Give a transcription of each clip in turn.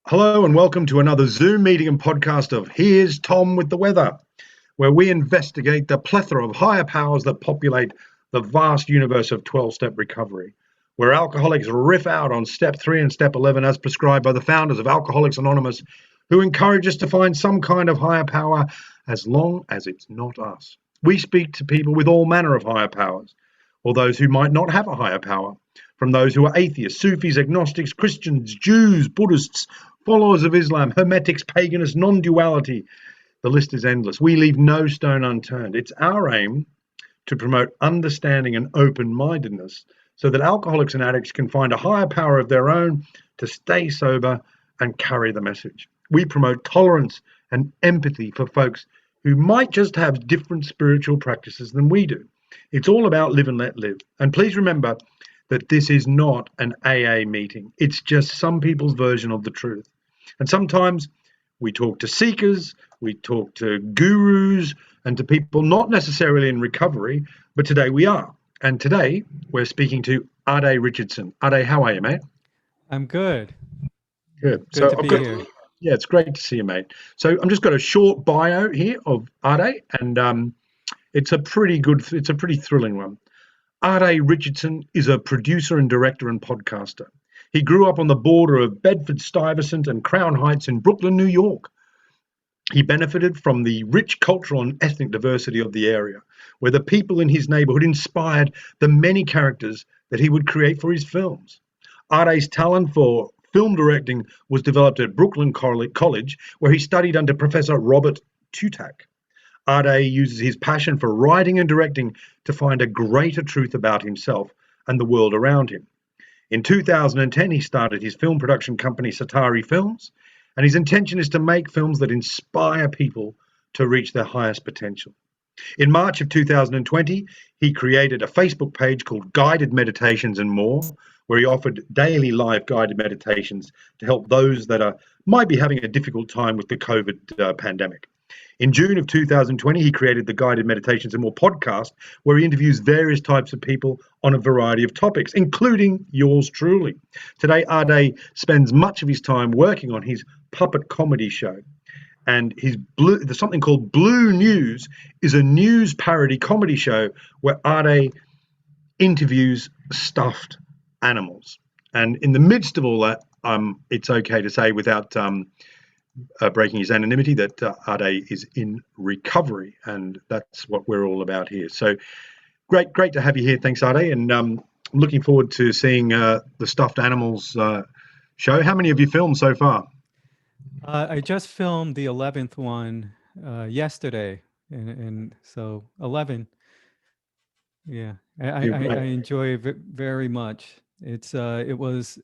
Hello and welcome to another Zoom meeting and podcast of Here's Tom with the Weather, where we investigate the plethora of higher powers that populate the vast universe of 12-step recovery, where alcoholics riff out on step 3 and step 11 as prescribed by the founders of Alcoholics Anonymous, who encourage us to find some kind of higher power as long as it's not us. We speak to people with all manner of higher powers, or those who might not have a higher power, from those who are atheists, sufis, agnostics, Christians, Jews, Buddhists, followers of Islam, Hermetics, Paganists, non-duality. The list is endless. We leave no stone unturned. It's our aim to promote understanding and open-mindedness so that alcoholics and addicts can find a higher power of their own to stay sober and carry the message. We promote tolerance and empathy for folks who might just have different spiritual practices than we do. It's all about live and let live. And please remember that this is not an AA meeting. It's just some people's version of the truth. And sometimes we talk to seekers, we talk to gurus, and to people not necessarily in recovery, but today we are. And today we're speaking to Ade Richardson. Ade, how are you, mate? I'm good. Good. Good to be here. Yeah, it's great to see you, mate. So I'm just got a short bio here of Ade, and it's a pretty thrilling one. Ade Richardson is a producer and director and podcaster. He grew up on the border of Bedford-Stuyvesant and Crown Heights in Brooklyn, New York. He benefited from the rich cultural and ethnic diversity of the area, where the people in his neighborhood inspired the many characters that he would create for his films. Ade's talent for film directing was developed at Brooklyn College, where he studied under Professor Robert Tutak. Ade uses his passion for writing and directing to find a greater truth about himself and the world around him. In 2010, he started his film production company, Satari Films, and his intention is to make films that inspire people to reach their highest potential. In March of 2020, he created a Facebook page called Guided Meditations and More, where he offered daily live guided meditations to help those that might be having a difficult time with the COVID pandemic. In June of 2020, he created the Guided Meditations and More podcast, where he interviews various types of people on a variety of topics, including yours truly. Today, Ade spends much of his time working on his puppet comedy show. And there's something called Blue News, is a news parody comedy show where Ade interviews stuffed animals. And in the midst of all that, it's okay to say without breaking his anonymity that Ade is in recovery, and that's what we're all about here. So great to have you here. Thanks, Ade, and I'm looking forward to seeing the stuffed animals show. How many have you filmed so far? I just filmed the 11th one yesterday, and so 11. Yeah, I enjoy it very much. It was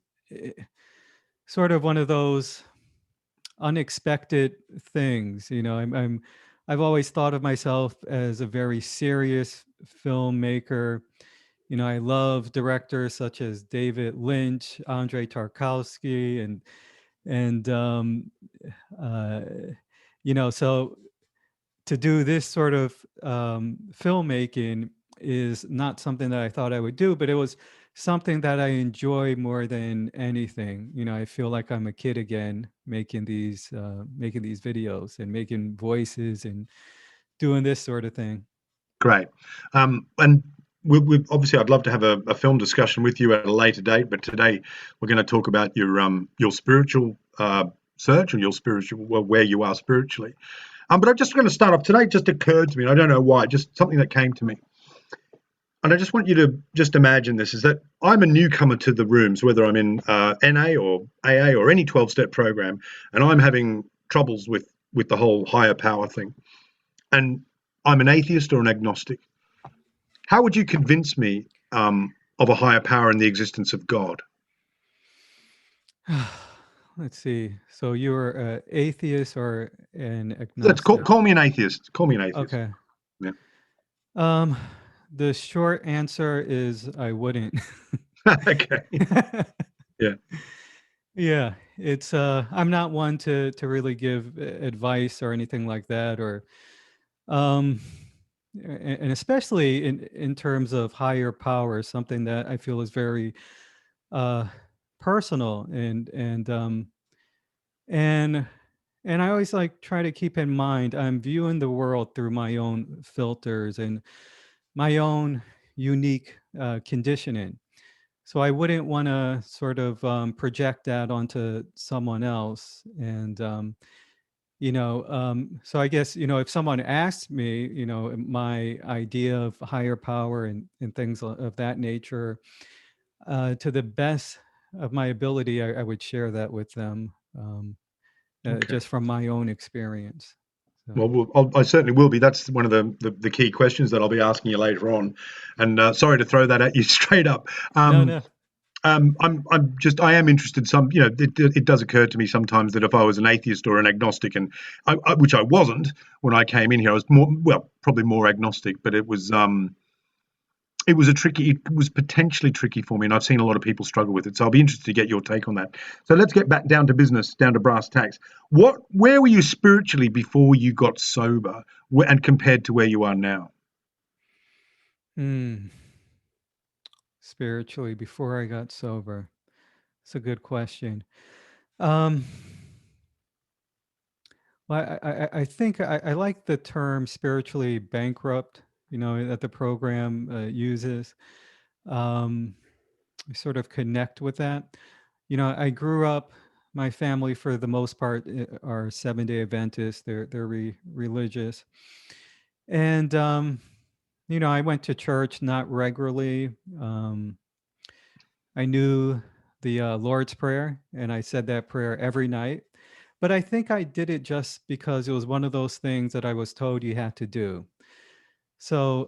sort of one of those unexpected things. You know, I've always thought of myself as a very serious filmmaker. You know, I love directors such as David Lynch, Andrei Tarkovsky, and you know, so to do this sort of filmmaking is not something that I thought I would do, but it was something that I enjoy more than anything. You know, I feel like I'm a kid again, making these videos and making voices and doing this sort of thing. Great. And we obviously, I'd love to have a film discussion with you at a later date, but today we're going to talk about your spiritual search, or your spiritual, well, where you are spiritually. But I'm just going to start off today. It just occurred to me, and I don't know why, just something that came to me. And I just want you to just imagine this, is that I'm a newcomer to the rooms, whether I'm in NA or AA or any 12-step program, and I'm having troubles with the whole higher power thing. And I'm an atheist or an agnostic. How would you convince me of a higher power in the existence of God? Let's see. So you're an atheist or an agnostic? Let's call me an atheist. Call me an atheist. Okay. Yeah. The short answer is I wouldn't. Okay. Yeah. Yeah, it's I'm not one to really give advice or anything like that, or and especially in terms of higher power, something that I feel is very personal, and And I always like try to keep in mind I'm viewing the world through my own filters and my own unique conditioning. So I wouldn't want to sort of project that onto someone else. And so I guess, if someone asks me, my idea of higher power and things of that nature, to the best of my ability, I would share that with them, Okay. just from my own experience. So, Well, I certainly will be. That's one of the key questions that I'll be asking you later on. And sorry to throw that at you straight up. no, no. I am interested. It does occur to me sometimes that if I was an atheist or an agnostic, and which I wasn't when I came in here, I was probably more agnostic, but it was potentially tricky for me, and I've seen a lot of people struggle with it. So I'll be interested to get your take on that. So let's get back down to business, down to brass tacks. Where were you spiritually before you got sober, and compared to where you are now? Hmm. Spiritually, before I got sober, it's a good question. Um, well, I think I like the term spiritually bankrupt, that the program uses. Um, I sort of connect with that. I grew up, my family for the most part are Seven-Day Adventists. They're religious. And, I went to church not regularly. Um, I knew the Lord's Prayer, and I said that prayer every night. But I think I did it just because it was one of those things that I was told you had to do. So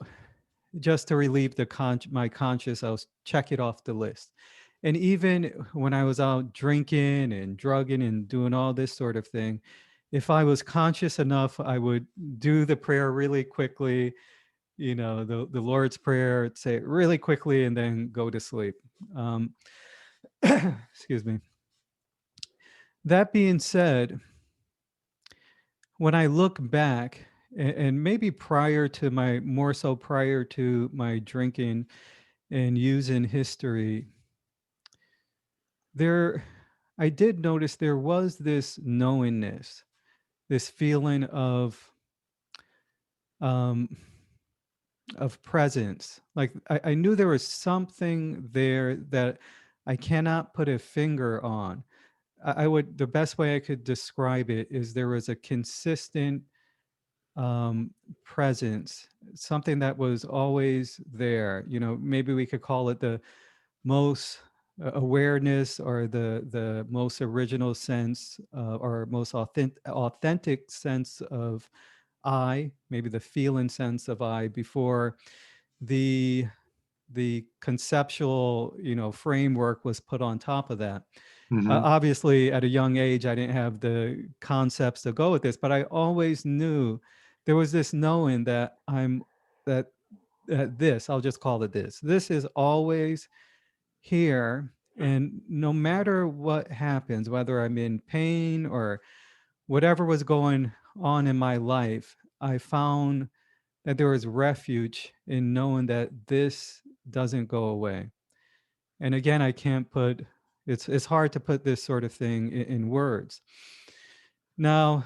just to relieve my conscience, I'll check it off the list. And even when I was out drinking and drugging and doing all this sort of thing, if I was conscious enough, I would do the prayer really quickly, the Lord's Prayer, say it really quickly, and then go to sleep. Um, excuse me. That being said, when I look back, and maybe more so prior to my drinking and using history, there, I did notice there was this knowingness, this feeling um, of presence. Like I knew there was something there that I cannot put a finger on. The best way I could describe it is there was a consistent presence, something that was always there. Maybe we could call it the most awareness, or the most original sense, or most authentic sense of I, maybe the feeling sense of I, before the conceptual framework was put on top of that. Hmm. Obviously, at a young age, I didn't have the concepts to go with this, but I always knew there was this knowing that that this, I'll just call it this. This is always here. And no matter what happens, whether I'm in pain or whatever was going on in my life, I found that there was refuge in knowing that this doesn't go away. And again, I can't put it's hard to put this sort of thing in words. Now,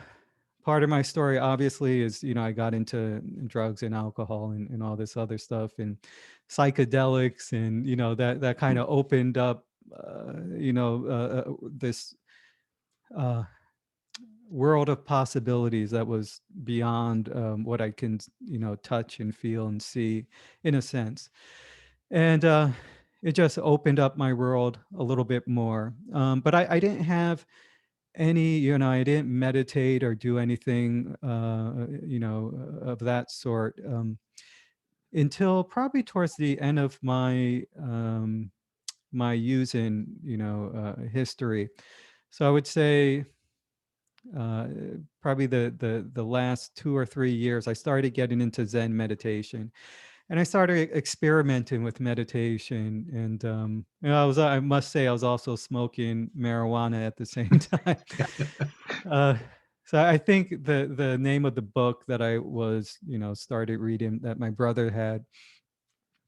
part of my story obviously is, I got into drugs and alcohol and all this other stuff and psychedelics, and that kind of opened up this uh, world of possibilities that was beyond what I can touch and feel and see, in a sense. And it just opened up my world a little bit more. But I didn't have any, I didn't meditate or do anything, of that sort, until probably towards the end of my using, history. So I would say uh, probably the last 2 or 3 years, I started getting into Zen meditation, and I started experimenting with meditation. And I must say, I was also smoking marijuana at the same time. uh, so I think the name of the book that I was started reading, that my brother had,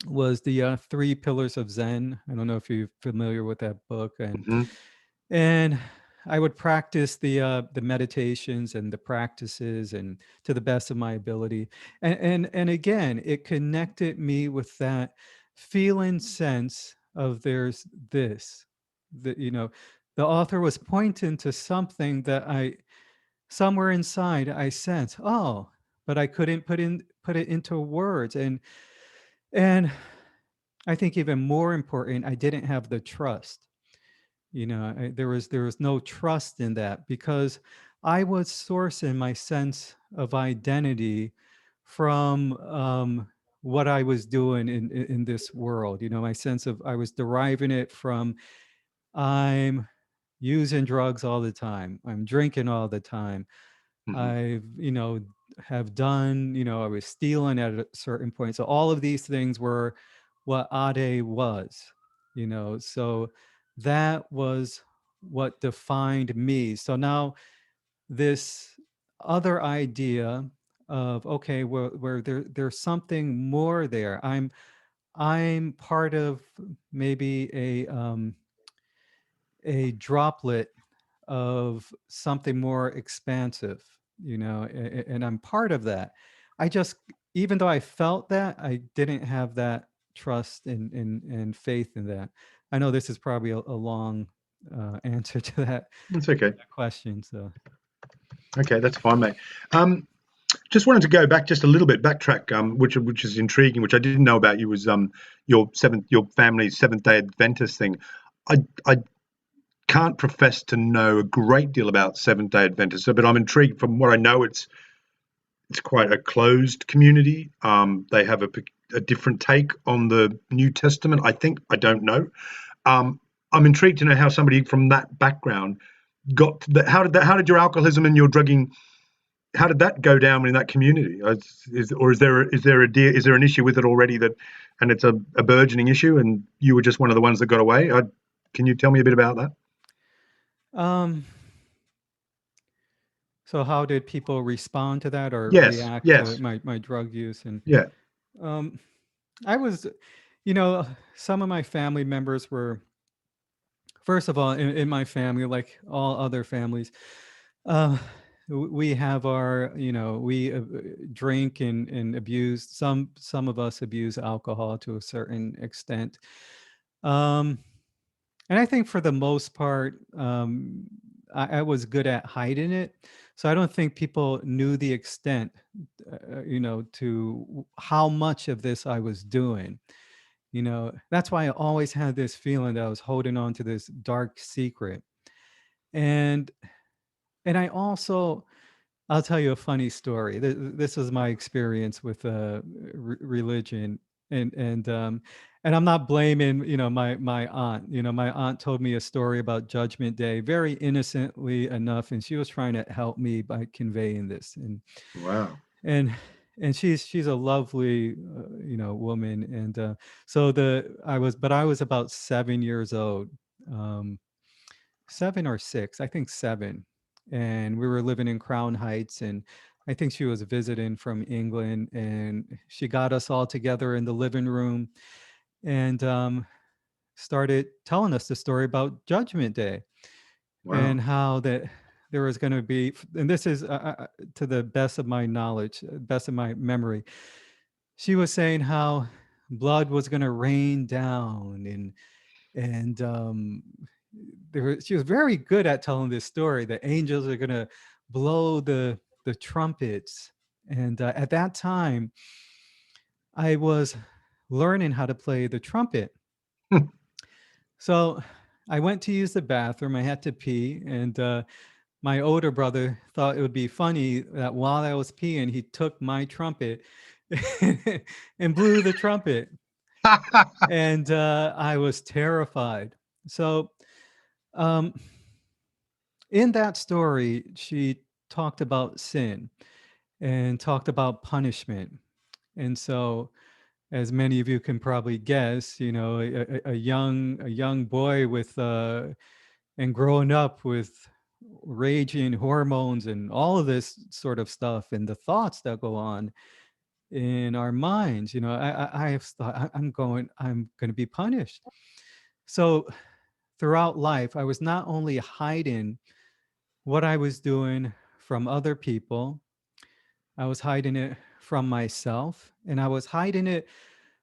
was the Three Pillars of Zen. I don't know if you're familiar with that book. Hmm. And I would practice the meditations and the practices, and to the best of my ability. And again, it connected me with that feeling sense of there's this, that, the author was pointing to something that somewhere inside I sense, oh, but I couldn't put it into words. And I think even more important, I didn't have the trust. There was no trust in that, because I was sourcing my sense of identity from what I was doing in this world. My sense of, I was deriving it from, I'm using drugs all the time, I'm drinking all the time, Hmm. I've, have done, I was stealing at a certain point. So all of these things were what Ade was, so that was what defined me. So now this other idea of, okay, where there's something more there. I'm part of maybe a droplet of something more expansive, and I'm part of that. I just, even though I felt that, I didn't have that trust and faith in that. I know this is probably a long answer to that That's okay. question. So Okay, that's fine, mate. Just wanted to go back just a little bit, backtrack, which is intriguing, which I didn't know about you, was your family's Seventh Day Adventist thing. I can't profess to know a great deal about Seventh Day Adventists, but I'm intrigued. From what I know, it's quite a closed community. They have a different take on the New Testament. I think, I don't know. Um, I'm intrigued to know how somebody from that background got to that. How did your alcoholism and your drugging, how did that go down in that community? Is there an issue with it already, that, and it's a burgeoning issue, and you were just one of the ones that got away? Can you tell me a bit about that? um so how did people respond to that, or Yes, react to yes, my drug use? And yeah. um I was, you know some of my family members were, first of all, in my family, like all other families, uh, we have our, we drink and abuse. Some of us abuse alcohol to a certain extent. Um, and I think for the most part, I was good at hiding it. So I don't think people knew the extent, to how much of this I was doing. That's why I always had this feeling that I was holding on to this dark secret. And I also, I'll tell you a funny story. This was my experience with religion, and I'm not blaming, my aunt. My aunt told me a story about Judgment Day, very innocently enough, and she was trying to help me by conveying this. Wow. And and she's a lovely, woman. And so the I was about 7 years old. Um, 7 or 6, I think 7. And we were living in Crown Heights, and I think she was visiting from England, and she got us all together in the living room, and started telling us the story about Judgment Day, Wow. and how that there was going to be, and this is to the best of my knowledge, best of my memory. She was saying how blood was going to rain down, and she was very good at telling this story. The angels are going to blow the trumpets. And at that time, I was learning how to play the trumpet. So I went to use the bathroom. I had to pee, and my older brother thought it would be funny that while I was peeing, he took my trumpet and blew the trumpet. And I was terrified. So um, in that story, she talked about sin and talked about punishment. And so, as many of you can probably guess, a young boy with and growing up with raging hormones and all of this sort of stuff, and the thoughts that go on in our minds, I have thought, I'm going to be punished. So throughout life, I was not only hiding what I was doing from other people, I was hiding it from myself, and I was hiding it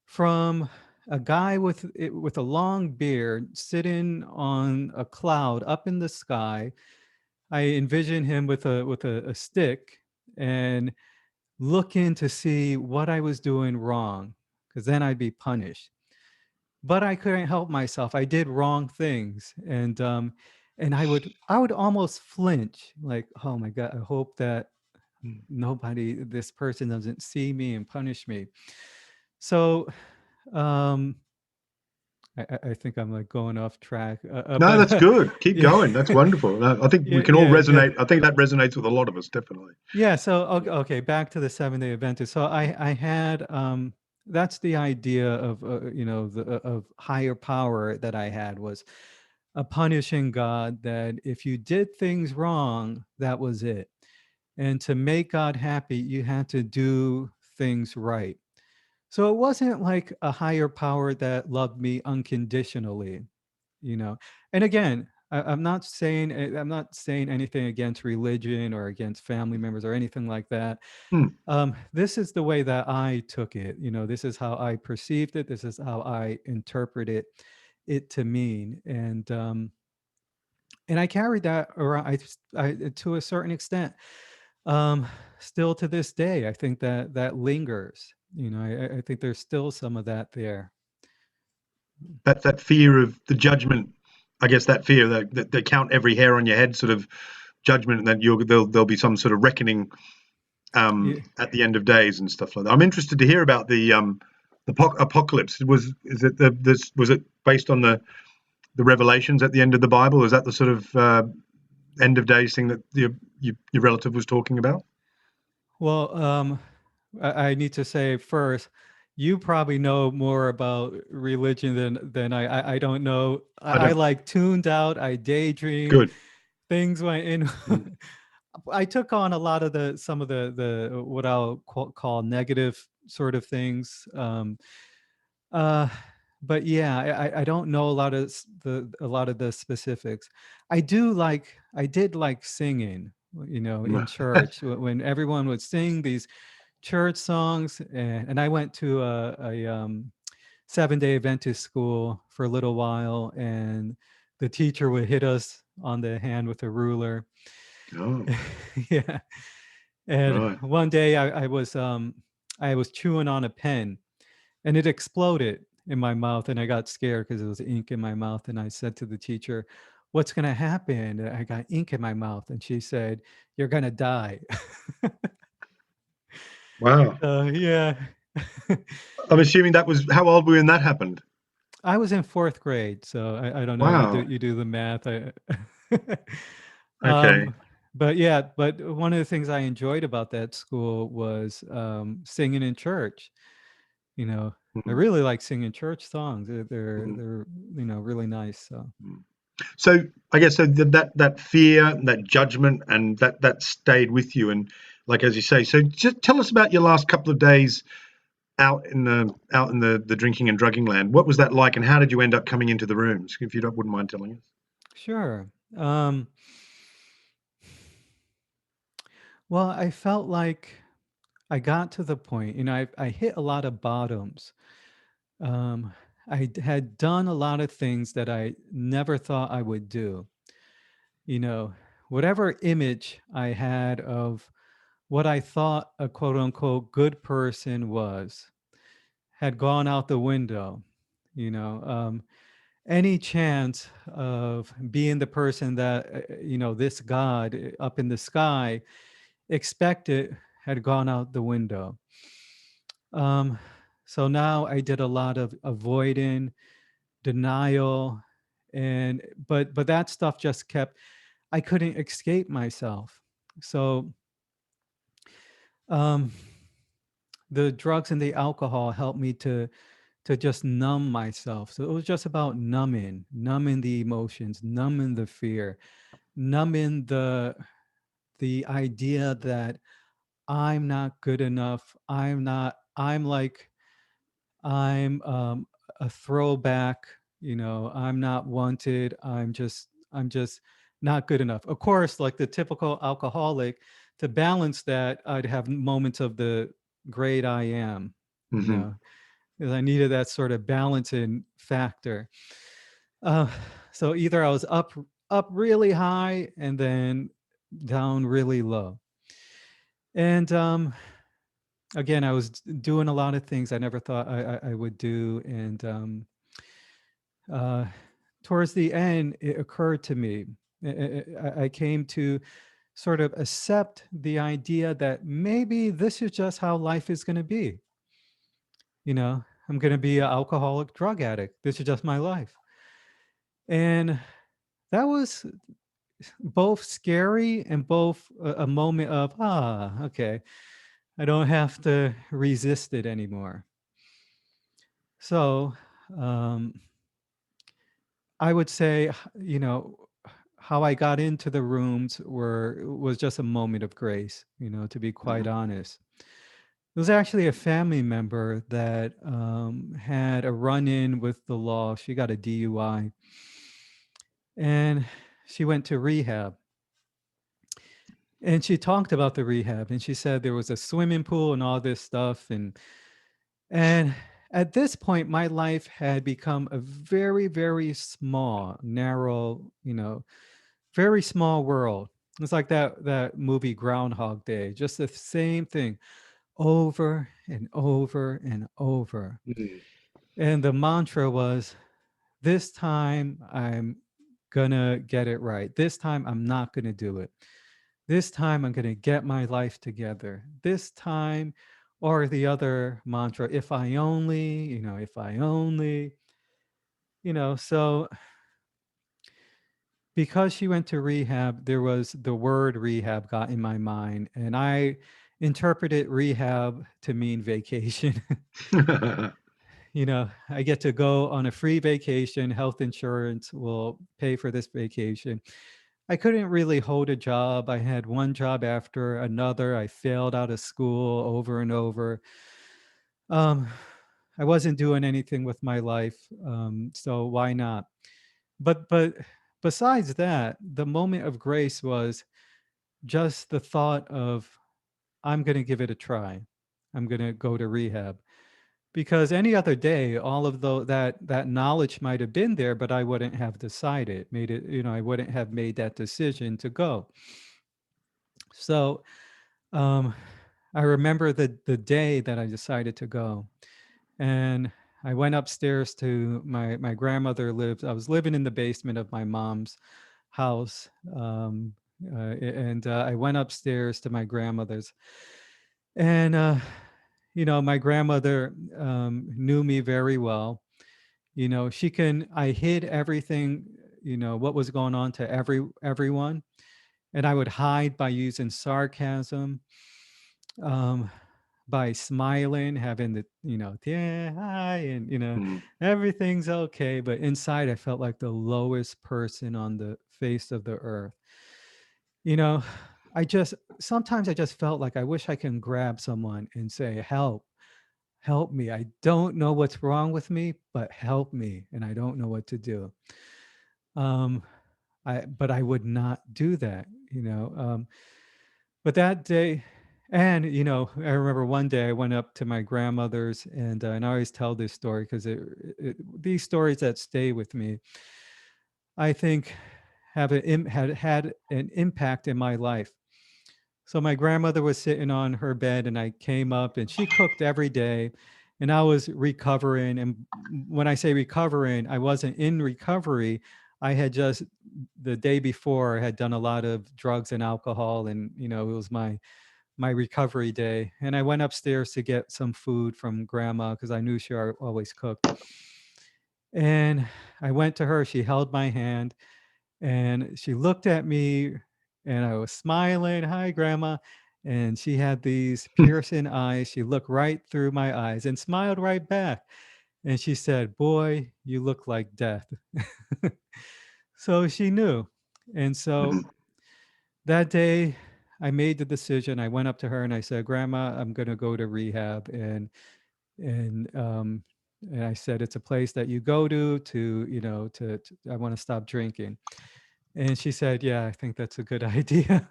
from a guy with a long beard sitting on a cloud up in the sky. I envisioned him with a stick and looking to see what I was doing wrong, because then I'd be punished. But I couldn't help myself. I did wrong things, and I would almost flinch, like, oh my God, I hope that this person doesn't see me and punish me. So um, I think I'm like going off track, No, that's but good. Keep yeah, going. That's wonderful. No, I think we yeah, can all yeah, yeah. resonate. I think that resonates with a lot of us, definitely. Yeah, so okay, back to the Seventh-day Adventist. So I had that's the idea of of higher power that I had, was a punishing God, that if you did things wrong, that was it. And to make God happy, you had to do things right. So it wasn't like a higher power that loved me unconditionally, you know. And again, I'm not saying anything against religion or against family members or anything like that. Hmm. This is the way that I took it. This is how I perceived it. This is how I interpreted it to mean. And I carried that around, to a certain extent. Um, Still to this day, I think that lingers. I think there's still some of that there. That fear of the judgment, I guess that fear that they count every hair on your head, sort of judgment, and that there'll be some sort of reckoning Yeah. at the end of days and stuff like that. I'm interested to hear about the apocalypse. Was it based on the revelations at the end of the Bible? Is that the sort of end of days thing that your relative was talking about? Well, I need to say first, you probably know more about religion than I don't know. I I don't. like tuned out. I daydream. Good. Things went in. Mm. I took on a lot of some of the what I'll call negative sort of things. Uh, but yeah, I don't know a lot of the specifics. I did like singing, in church when everyone would sing these church songs, and I went to a 7-day Adventist school for a little while, and the teacher would hit us on the hand with a ruler. Oh, Yeah. And right. one day I was chewing on a pen, and it exploded in my mouth, and I got scared because it was ink in my mouth, and I said to the teacher, "What's going to happen? I got ink in my mouth." And she said, "You're going to die." Wow. Yeah. I'm assuming that was how old were you when that happened? I was in 4th grade, so I don't know, Wow. you do the math. Okay. Um, but yeah, but one of the things I enjoyed about that school was, singing in church. You know, I Mm, really like singing church songs. mm, They're really nice, so. mm. So I guess so that fear, that judgment, and that stayed with you, and like as you say, so just tell us about your last couple of days out in the drinking and drugging land. What was that like, and how did you end up coming into the rooms? If you don't wouldn't mind telling us. Sure. Well, I felt like I got to the point, I hit a lot of bottoms. Um, had done a lot of things that I never thought I would do. You know, whatever image I had of what I thought a quote unquote good person was had gone out the window. You know, any chance of being the person that, this God up in the sky expected had gone out the window. Um, so now I did a lot of avoiding, denial, and but that stuff just kept. I couldn't escape myself. So um, the drugs and the alcohol helped me to just numb myself. So it was just about numbing the emotions, numbing the fear, numbing the idea that I'm not good enough. I'm not. I'm like I'm a throwback. I'm not wanted. I'm just not good enough. Of course, like the typical alcoholic, to balance that, I'd have moments of the great I am, Hmm. because I needed that sort of balancing factor. Uh, so either I was up really high and then down really low. And again, I was doing a lot of things I never thought I would do. And uh, towards the end, it occurred to me, I came to sort of accept the idea that maybe this is just how life is going to be. I'm going to be an alcoholic drug addict. This is just my life. And that was both scary and both a moment of, okay, I don't have to resist it anymore. So I would say, how I got into the rooms was just a moment of grace, to be quite honest. It was actually a family member that had a run-in with the law. She got a DUI, and she went to rehab. And she talked about the rehab, and she said there was a swimming pool and all this stuff, and at this point, my life had become a very, very small, narrow, very small world. It's like that movie Groundhog Day, just the same thing over and over and over. Mm. And the mantra was, this time I'm gonna get it right. This time I'm not gonna do it. This time I'm gonna get my life together. This time, or the other mantra, if I only, if I only, so because she went to rehab, there was the word rehab got in my mind, and I interpreted rehab to mean vacation. I get to go on a free vacation. Health insurance will pay for this vacation. I couldn't really hold a job. I had one job after another. I failed out of school over and over. Um, I wasn't doing anything with my life, so why not? But besides that, the moment of grace was just the thought of, I'm going to give it a try. I'm going to go to rehab. Because any other day, all of that knowledge might have been there, but I wouldn't have decided, made it, I wouldn't have made that decision to go. So um, I remember the day that I decided to go, and I went upstairs to my grandmother lived. I was living in the basement of my mom's house, and I went upstairs to my grandmother's, and my grandmother knew me very well. I hid everything, what was going on to everyone. And I would hide by using sarcasm, um, by smiling, having the, yeah, hi, and, Mm. everything's okay. But inside, I felt like the lowest person on the face of the earth. You know, sometimes I just felt like I wish I can grab someone and say, help me. I don't know what's wrong with me, but help me. And I don't know what to do. Um, but I would not do that, but that day, and, I remember one day I went up to my grandmother's, and I always tell this story because these stories that stay with me, I think had an impact in my life. So my grandmother was sitting on her bed, and I came up, and she cooked every day, and I was recovering. And when I say recovering, I wasn't in recovery. I had just the day before had done a lot of drugs and alcohol, and it was my recovery day. And I went upstairs to get some food from grandma because I knew she always cooked. And I went to her. She held my hand, and she looked at me, and I was smiling, "Hi, grandma." And she had these piercing eyes. She looked right through my eyes and smiled right back. And she said, "Boy, you look like death." So she knew. And so Mhm. that day, I made the decision. I went up to her and I said, "Grandma, I'm going to go to rehab." And And I said, it's a place that you go to, I want to stop drinking. And she said, yeah, I think that's a good idea.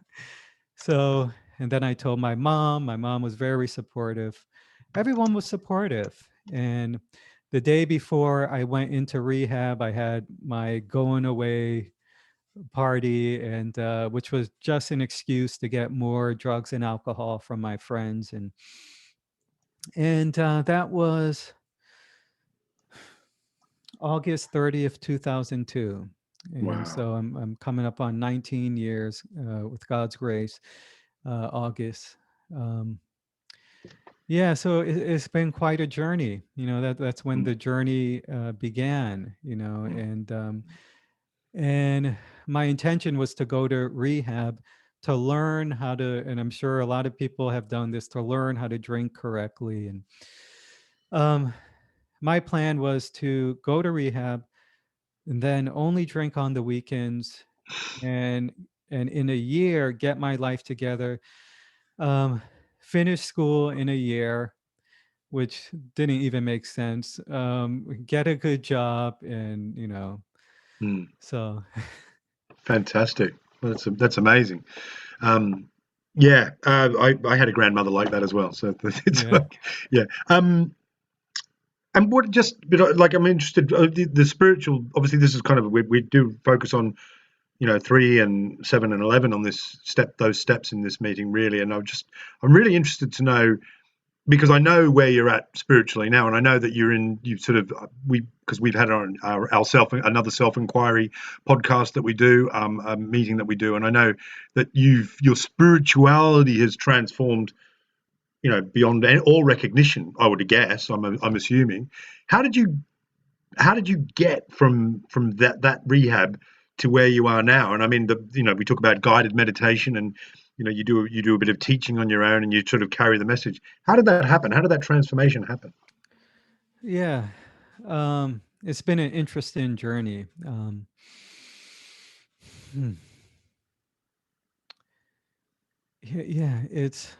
So, and then I told my mom was very supportive. Everyone was supportive. And the day before I went into rehab, I had my going away party, and which was just an excuse to get more drugs and alcohol from my friends. And that was August 30th, 2002. And Wow. so I'm coming up on 19 years with God's grace, August. Yeah, so it's been quite a journey. That's when Mm, the journey began. And my intention was to go to rehab to learn how to, and I'm sure a lot of people have done this, to learn how to drink correctly. And um, my plan was to go to rehab and then only drink on the weekends, and in a year get my life together, um, finish school in a year, which didn't even make sense, get a good job, and mm. so Fantastic. That's amazing. Um, yeah, I had a grandmother like that as well. So it's yeah. like, yeah. And what just, like, I'm interested, the spiritual, obviously this is kind of, we do focus on, 3 and 7 and 11 on this those steps in this meeting really. And I'm really interested to know, because I know where you're at spiritually now, and I know that you sort of, because we've had our another self inquiry podcast that we do, a meeting that we do, and I know that your spirituality has transformed, beyond all recognition. I would guess. I'm assuming. How did you how did you get from that rehab to where you are now? And I mean, we talk about guided meditation, and you do a bit of teaching on your own, and you sort of carry the message. How did that happen? How did that transformation happen? Yeah. It's been an interesting journey. Hmm. Yeah, it's,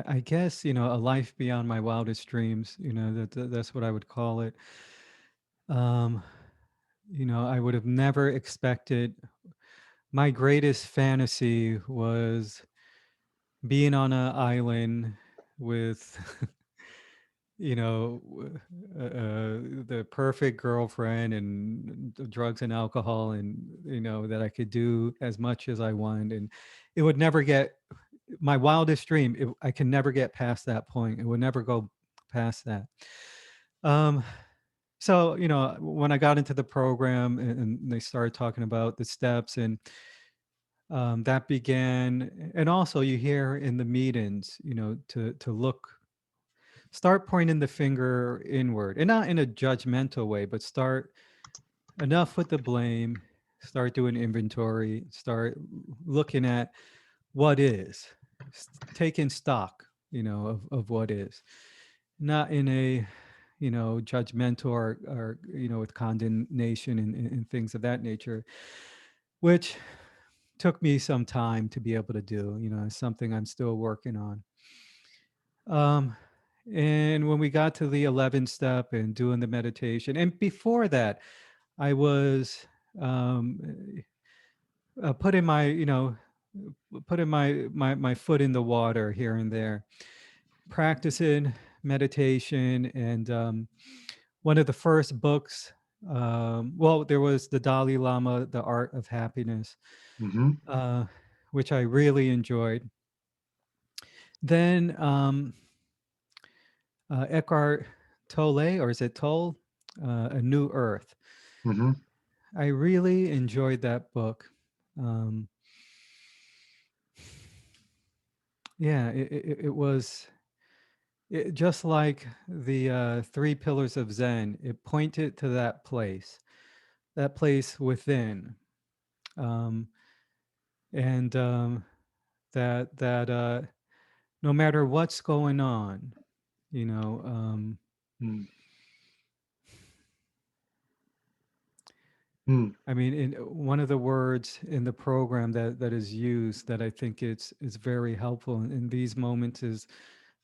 I guess, a life beyond my wildest dreams, that's what I would call it. Um, I would have never expected. My greatest fantasy was being on an island with, the perfect girlfriend and the drugs and alcohol, and, that I could do as much as I want. And it would never get, my wildest dream, I can never get past that point. It would never go past that. Um, so, when I got into the program, and they started talking about the steps, and that began, and also you hear in the meetings, to start pointing the finger inward, and not in a judgmental way, but start, enough with the blame, start doing inventory, start looking at what is, taking stock, of what is, not in a, judgmental, or with condemnation, and things of that nature, which took me some time to be able to do. It's something I'm still working on. Um, and when we got to the 11th step and doing the meditation, and before that, I was um, putting my, putting my foot in the water here and there, practicing meditation. And one of the first books, well, there was the Dalai Lama, The Art of Happiness, Hmm. uh, which I really enjoyed. Then Eckhart Tolle, or is it Tolle? A New Earth. Hmm. I really enjoyed that book. Um, yeah, it was just like the three pillars of Zen. It pointed to that place within, um, and that no matter what's going on, you know. Mm. I mean, in one of the words in the program that is used, that I think it's very helpful in these moments, is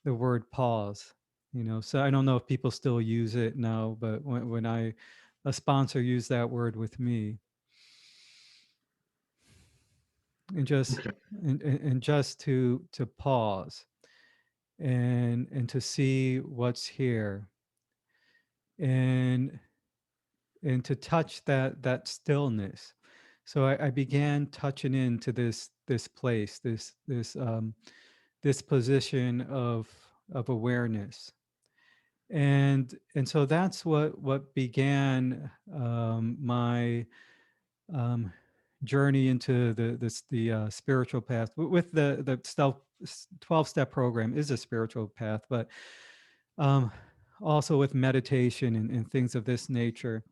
the word pause. So I don't know if people still use it now, but when a sponsor used that word with me, and just Okay. and just to pause and to see what's here, and to touch that stillness. So I began touching into this place, this position of awareness. And so that's what began my um, journey into the spiritual path. With the 12-step program is a spiritual path, but um, also with meditation and things of this nature.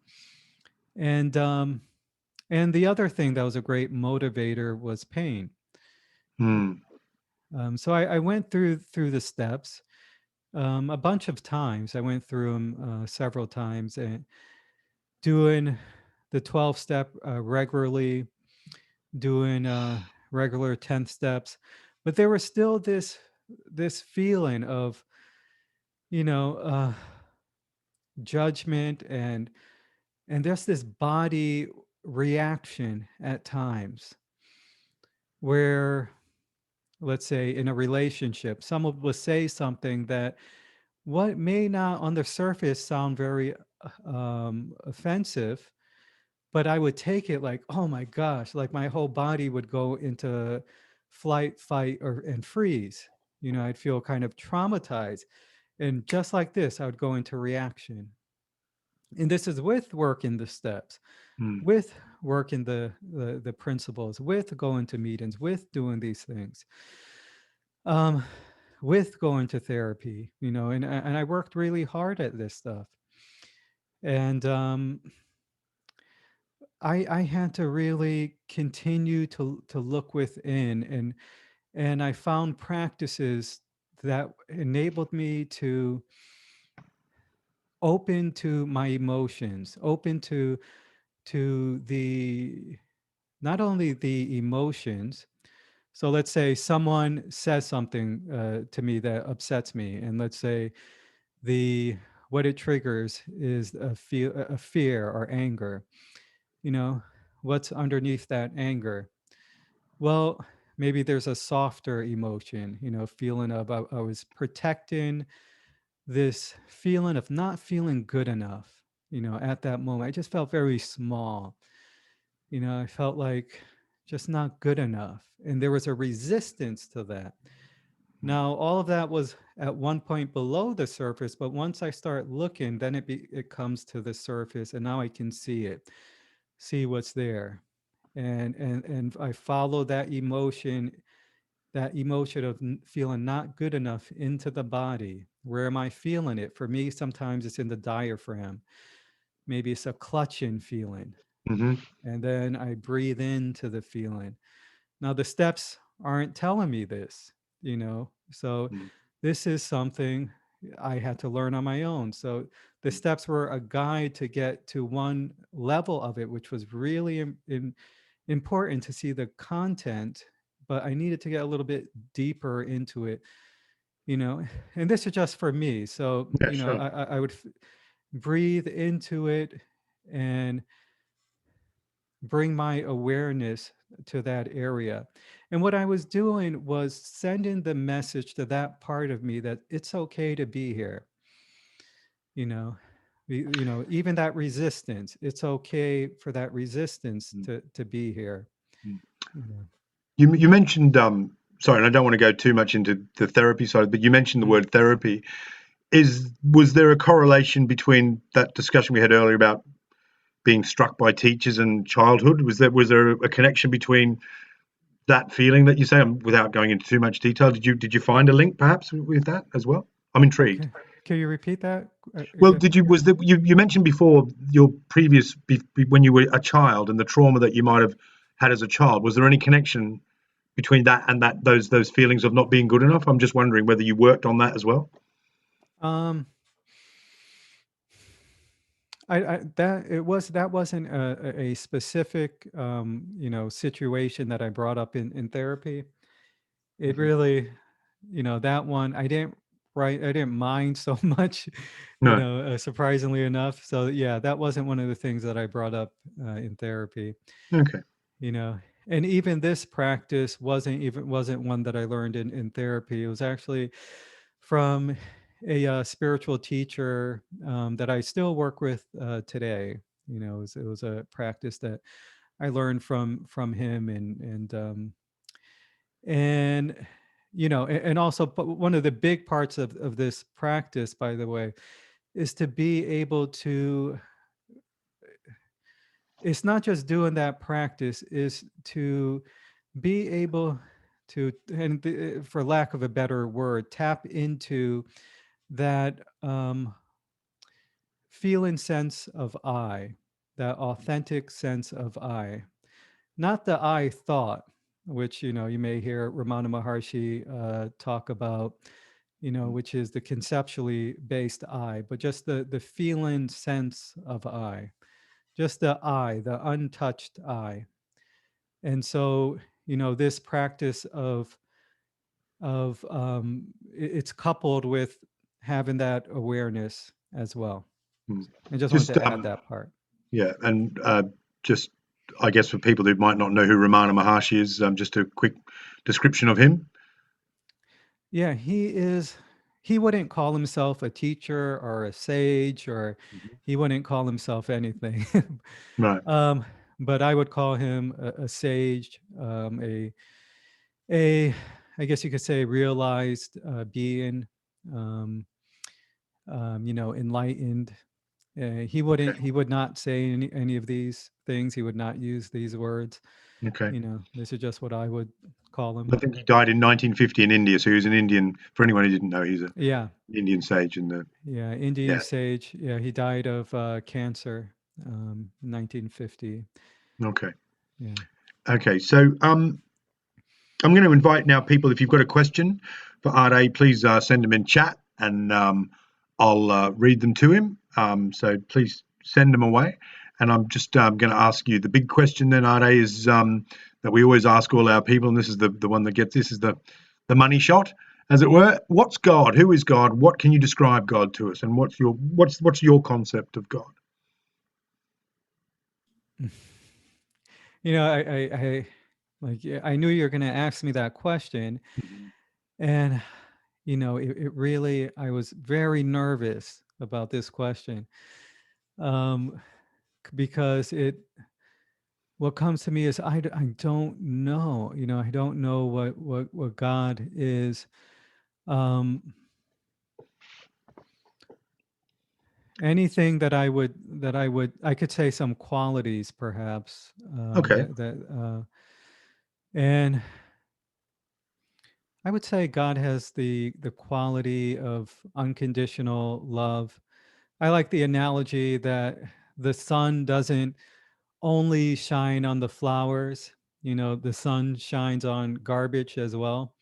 And the other thing that was a great motivator was pain. Mm. So I went through the steps a bunch of times. I went through them several times, and doing the 12-step regularly, doing regular 10th steps. But there was still this feeling of, you know, judgment and just this body reaction at times where, let's say in a relationship, someone will say something that what may not on the surface sound very offensive, but I would take it like, oh my gosh, like my whole body would go into flight, fight, and freeze. I'd feel kind of traumatized. And just like this, I would go into reaction. And this is with work in the steps, Mm. with work in the principles, with going to meetings, with doing these things. With going to therapy, and I worked really hard at this stuff. And I had to really continue to look within, and I found practices that enabled me to open to my emotions, open to the not only the emotions. So let's say someone says something to me that upsets me, and let's say the what it triggers is a fear or anger. You know, what's underneath that anger? Well, maybe there's a softer emotion, feeling of I was protecting this feeling of not feeling good enough. At that moment, I just felt very small. I felt like just not good enough. And there was a resistance to that. Now, all of that was at one point below the surface, but once I start looking, then it comes to the surface, and now I can see it, see what's there. And I follow that emotion of feeling not good enough into the body. Where am I feeling it? For me, sometimes it's in the diaphragm. Maybe it's a clutching feeling. Mm-hmm. And then I breathe into the feeling. Now, the steps aren't telling me this, so Mm. this is something I had to learn on my own. So the steps were a guide to get to one level of it, which was really important to see the content, but I needed to get a little bit deeper into it, and this is just for me. So, Yeah, sure. I would breathe into it and bring my awareness to that area. And what I was doing was sending the message to that part of me that it's okay to be here. You know, even that resistance, it's okay for that resistance Mm. to be here. Mm. You know. You mentioned sorry, and I don't want to go too much into the therapy side, but you mentioned the Mhm. word therapy. Was there a correlation between that discussion we had earlier about being struck by teachers and childhood? Was there a connection between that feeling that you say, without going into too much detail? Did you find a link perhaps with that as well? I'm intrigued. Okay. Can you repeat that? Well, did you was that you mentioned before your previous when you were a child and the trauma that you might have had as a child? Was there any connection between that and those feelings of not being good enough? I'm just wondering whether you worked on that as well. Um, that wasn't a specific situation that I brought up in therapy. It Hmm. really, that one I didn't right. I didn't mind so much, No. surprisingly enough. So yeah, that wasn't one of the things that I brought up in therapy. Okay. And even this practice wasn't one that I learned in therapy. It was actually from a spiritual teacher that I still work with today. It was a practice that I learned from him, and and also, but one of the big parts of this practice, by the way, is to be able to. It's not just doing that practice; is to be able to, and for lack of a better word, tap into that feeling sense of I, that authentic sense of I, not the I thought, which you may hear Ramana Maharshi talk about, which is the conceptually based I, but just the feeling sense of I, just the I, the untouched I. And so this practice of it's coupled with having that awareness as well. I just wanted Just to add that part. yeah, and just I guess for people who might not know who Ramana Maharshi is, just a quick description of him. Yeah, he wouldn't call himself a teacher or a sage, or he wouldn't call himself anything. Right. um, but I would call him a sage, a I guess you could say realized being, um, enlightened. He would not say any of these things. He would not use these words. Okay. This is just what I would call him. I think he died in 1950 in India, so he was an Indian. For anyone who didn't know, he's an Yeah, Indian sage in the yeah, Indian yeah. sage. Yeah, he died of cancer, 1950. Okay. Yeah. Okay. So I'm going to invite now people. If you've got a question for Ade, please send them in chat, and I'll read them to him. So please send them away. And I'm just going to ask you the big question then, Ade, is that we always ask all our people, and this is the one that gets this is the money shot, as it were. What's God? Who is God? What can you describe God to us? And what's your concept of God? I like, yeah, I knew you were going to ask me that question, Mhm. and it really, I was very nervous about this question, um, because what comes to me is I don't know. I don't know what God is. Um, Anything I could say some qualities perhaps, Okay. and I would say God has the quality of unconditional love. I like the analogy that the sun doesn't only shine on the flowers. The sun shines on garbage as well.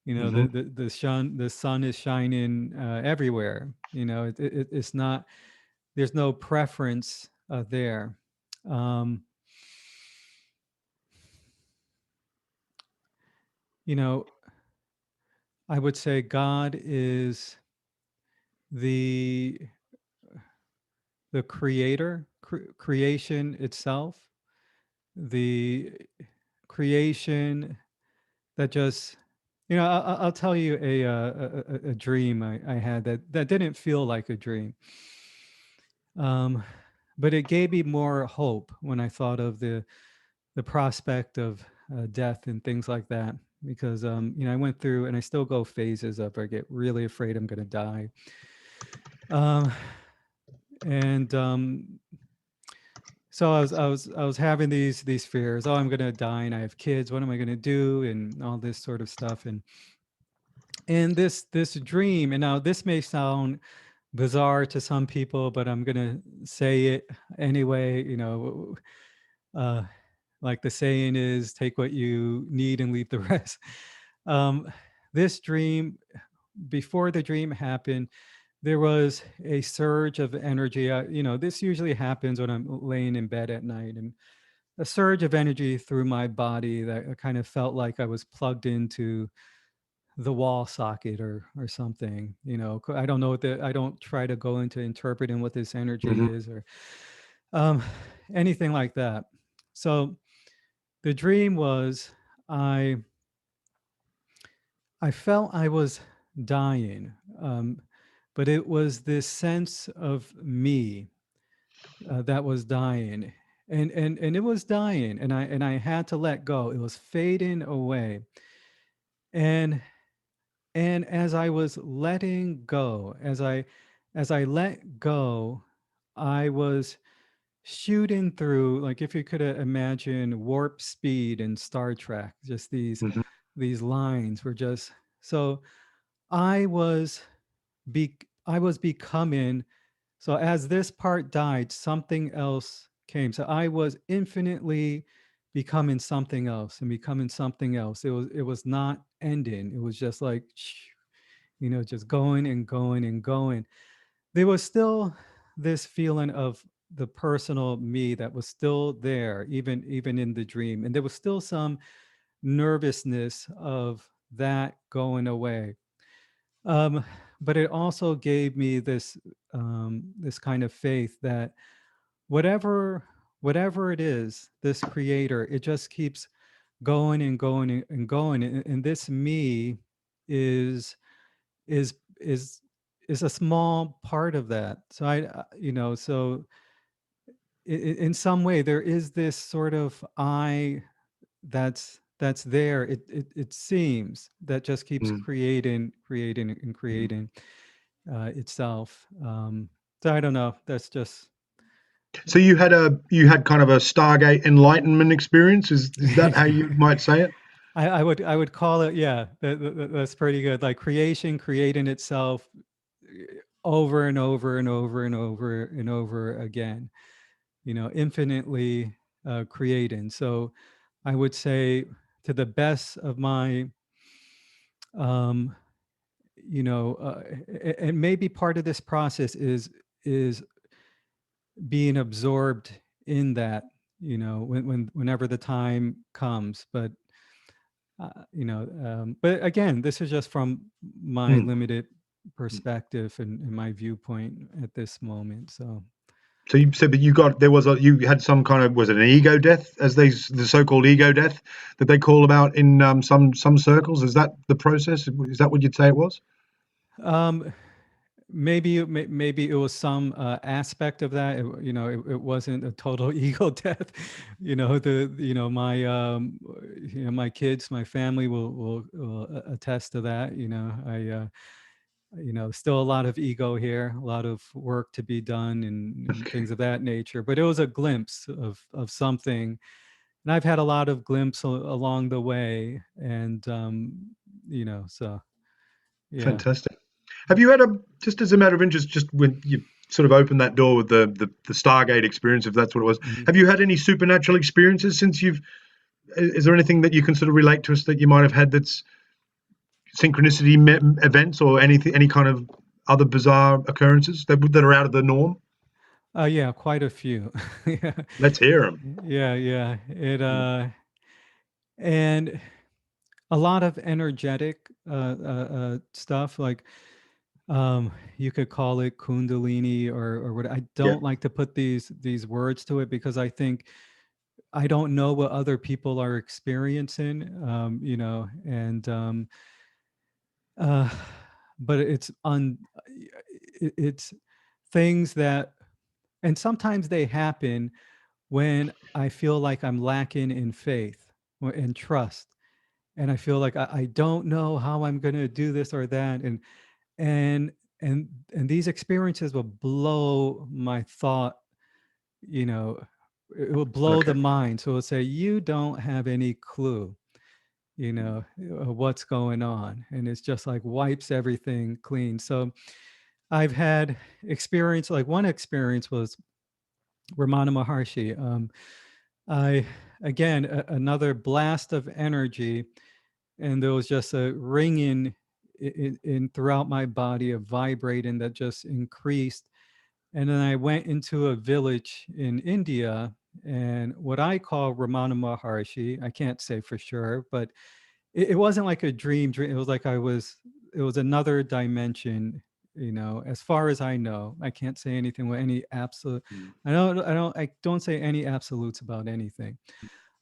Hmm. The sun is shining everywhere. It's not, there's no preference there. Um, you know, I would say God is the creator, creation itself, the creation that just, I'll tell you a dream I had that didn't feel like a dream. Um, but it gave me more hope when I thought of the prospect of death and things like that. Because I went through, and I still go phases of, I get really afraid I'm going to die, um, and so I was having these fears. Oh, I'm going to die, and I have kids. What am I going to do? And all this sort of stuff. And this dream. And now this may sound bizarre to some people, but I'm going to say it anyway. Uh, like the saying is, take what you need and leave the rest. Um, this dream, before the dream happened, there was a surge of energy. This usually happens when I'm laying in bed at night, and a surge of energy through my body that I kind of felt like I was plugged into the wall socket or something. I don't know I don't try to go into interpreting what this energy is or um, anything like that. So the dream was I felt I was dying, but it was this sense of me that was dying, and it was dying, and I had to let go. It was fading away, and as I was letting go, as I let go, I was shooting through, like if you could imagine warp speed in Star Trek, just Hmm. these lines were just so I was I was becoming. So as this part died, something else came. So I was infinitely becoming something else and becoming something else. It was not ending. It was just like just going and going and going. There was still this feeling of the personal me that was still there, even in the dream. And there was still some nervousness of that going away. Um, but it also gave me this kind of faith that whatever it is, this creator, it just keeps going and going and going, and this me is is is is a small part of that. So so in some way there is this sort of I that's there. It seems that just keeps creating and creating itself. So I don't know. That's just So you had kind of a Stargate enlightenment experience. Is that how you might say it? I would call it, yeah. That's pretty good. Like creation creating itself over and over and over and over and over again. Infinitely creating. So I would say, to the best of my um, and maybe part of this process is being absorbed in that, whenever the time comes. But but again, this is just from my Hmm. limited perspective and my viewpoint at this moment. So So you said, but you had some kind of, was it an ego death, as the so-called ego death that they call about in some circles? Is that the process? Is that what you'd say it was? um, maybe it was some aspect of that. It wasn't a total ego death. My my kids, my family will attest to that. Still a lot of ego here, a lot of work to be done, and Okay, things of that nature. But it was a glimpse of something, and I've had a lot of glimpses along the way, and so yeah. fantastic. Have you had just as a matter of interest, just when you sort of opened that door with the Stargate experience, if that's what it was, Mhm. have you had any supernatural experiences since you've? Is there anything that you can sort of relate to us that you might have had that's synchronicity events or anything, any kind of other bizarre occurrences that are out of the norm? Yeah, quite a few. Yeah. Let's hear them. Yeah. And a lot of energetic stuff, like you could call it kundalini or what. I Yeah. don't like to put these words to it because I think I don't know what other people are experiencing, and uh, but it's things that, and sometimes they happen when I feel like I'm lacking in faith or in trust, and I feel like I don't know how I'm going to do this or that, and and these experiences will blow my thought. You know, it will blow Okay. the mind. So it'll say, you don't have any clue, what's going on, and it's just like wipes everything clean. So I've had experience. Like one experience was Ramana Maharshi. I again another blast of energy, and there was just a ringing in throughout my body, of vibrating that just increased. And then I went into a village in India, and what I call Ramana Maharshi, I can't say for sure, but it wasn't like a dream. It was like it was another dimension, as far as I know. I can't say anything with any absolute. I don't say any absolutes about anything.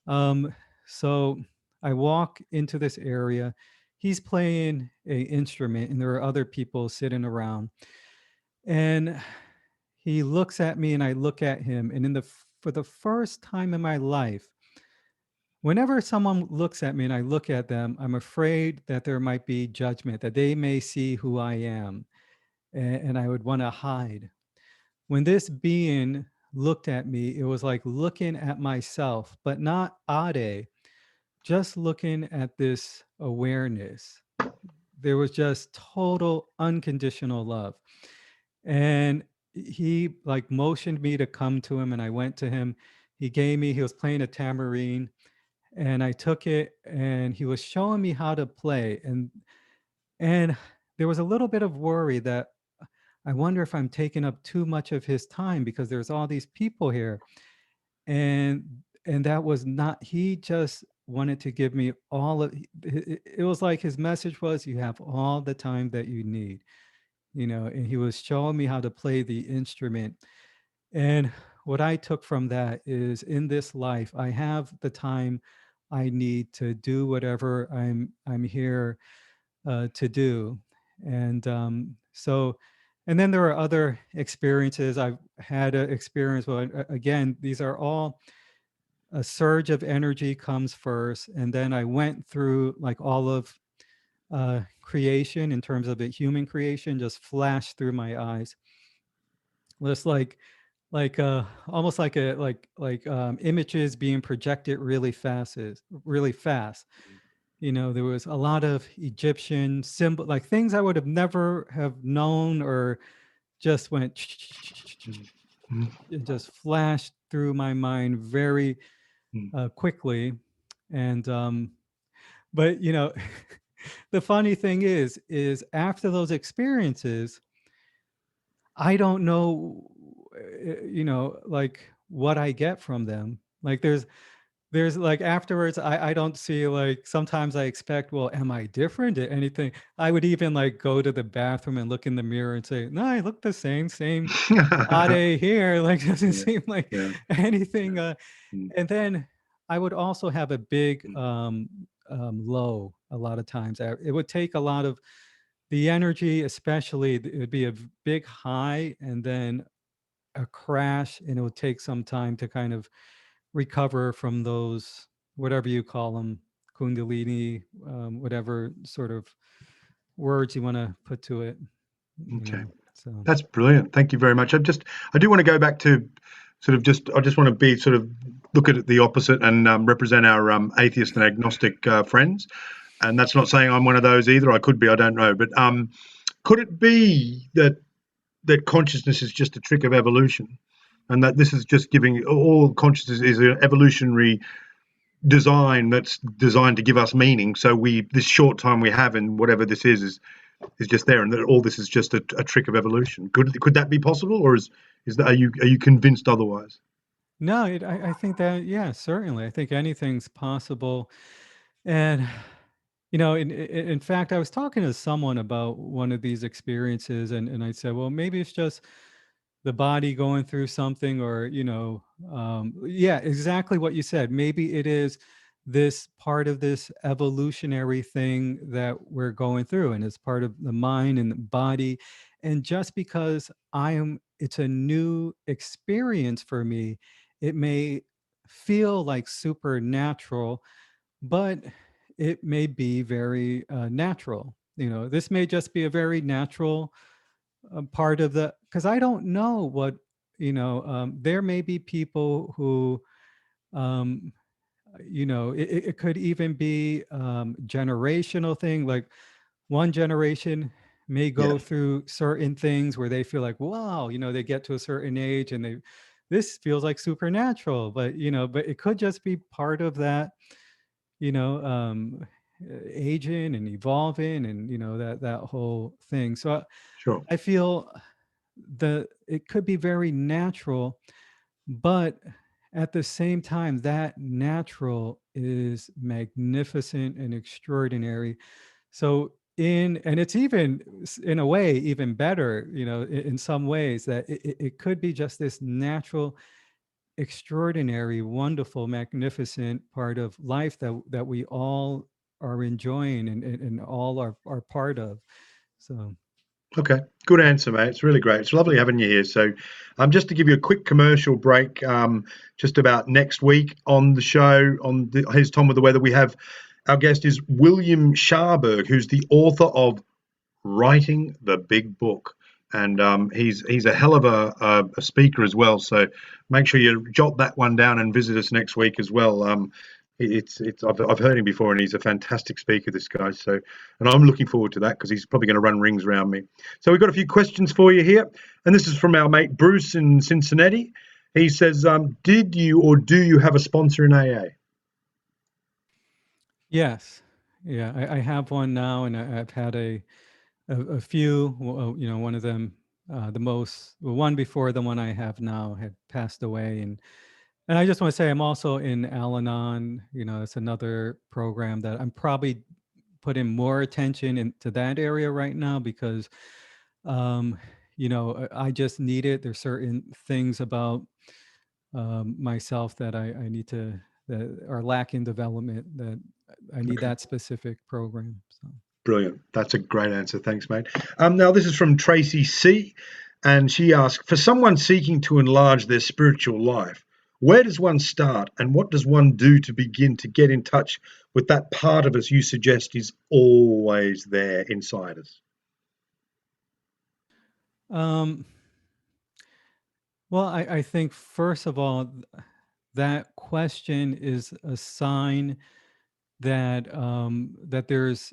Um, so I walk into this area. He's playing a instrument, and there are other people sitting around. And he looks at me, and I look at him. And for the first time in my life, whenever someone looks at me and I look at them, I'm afraid that there might be judgment, that they may see who I am, and I would want to hide. When this being looked at me, it was like looking at myself, but not Ade, just looking at this awareness. There was just total unconditional love. And he like motioned me to come to him, and I went to him. He was playing a tambourine, and I took it, and he was showing me how to play. And there was a little bit of worry that I wonder if I'm taking up too much of his time, because there's all these people here. And that was not, he just wanted to give me all of it was like his message was, you have all the time that you need, and he was showing me how to play the instrument. And what I took from that is, in this life I have the time I need to do whatever I'm here to do. And then there are other experiences. I've had an experience. Well, again, these are all, a surge of energy comes first, and then I went through like all of creation, in terms of the human creation, just flashed through my eyes. Just like almost like images being projected really fast. There was a lot of Egyptian symbol, like things I would have never have known, or just went it just flashed through my mind very quickly. And but the funny thing is after those experiences, I don't know, like what I get from them. Like there's like afterwards, I don't see, like sometimes I expect, well, am I different at anything? I would even like go to the bathroom and look in the mirror and say, no, I look the same Ade here. Like doesn't Yeah, seem like yeah, anything. mm, And then I would also have a big mm, low a lot of times. It would take a lot of the energy, especially it would be a big high and then a crash, and it would take some time to kind of recover from those, whatever you call them, kundalini, whatever sort of words you want to put to it, okay. so. That's brilliant. Thank you very much. I do want to go back to sort of I just want to be sort of look at it the opposite and represent our atheist and agnostic friends. And that's not saying I'm one of those either. I could be. I don't know. But could it be that consciousness is just a trick of evolution, and that this is just giving all consciousness is an evolutionary design that's designed to give us meaning? So this short time we have in whatever this is just there, and that all this is just a trick of evolution. Could that be possible, or is that, are you convinced otherwise? No, I think that, yeah, certainly. I think anything's possible. And, in fact, I was talking to someone about one of these experiences, and I said, well, maybe it's just the body going through something, or, yeah, exactly what you said. Maybe it is this part of this evolutionary thing that we're going through, and it's part of the mind and the body. And just because it's a new experience for me, it may feel like supernatural, but it may be very natural. This may just be a very natural part of the, because I don't know what, there may be people who, um, it could even be generational thing. Like one generation may Yeah, go through certain things where they feel like, wow, they get to a certain age and this feels like supernatural, but it could just be part of that, you know, um, aging and evolving, and that whole thing. So sure. I feel it could be very natural, but at the same time, that natural is magnificent and extraordinary. So and it's even in a way even better, in some ways, that it could be just this natural, extraordinary, wonderful, magnificent part of life that we all are enjoying and all are part of. So Okay, good answer, mate. It's really great. It's lovely having you here. So, just to give you a quick commercial break, just about next week on the show, Here's Tom with the Weather, we have our guest is William Scharberg, who's the author of Writing the Big Book. And he's a hell of a speaker as well. So make sure you jot that one down and visit us next week as well. I've heard him before, and he's a fantastic speaker, this guy. So, and I'm looking forward to that because he's probably going to run rings around me. So we've got a few questions for you here, and this is from our mate Bruce in Cincinnati. He says, "Did you or do you have a sponsor in AA?" yes, yeah, I have one now, and I've had a few. One of them, the one before the one I have now, had passed away, and I just want to say I'm also in Al-Anon. It's another program that I'm probably putting more attention into that area right now because, I just need it. There's certain things about myself that I need that are lacking development, that I need Okay. that specific program. So. Brilliant. That's a great answer. Thanks, mate. Now, this is from Tracy C. And she asks, for someone seeking to enlarge their spiritual life, where does one start and what does one do to begin to get in touch with that part of us you suggest is always there inside us? Um, well, I think, first of all, that question is a sign that there's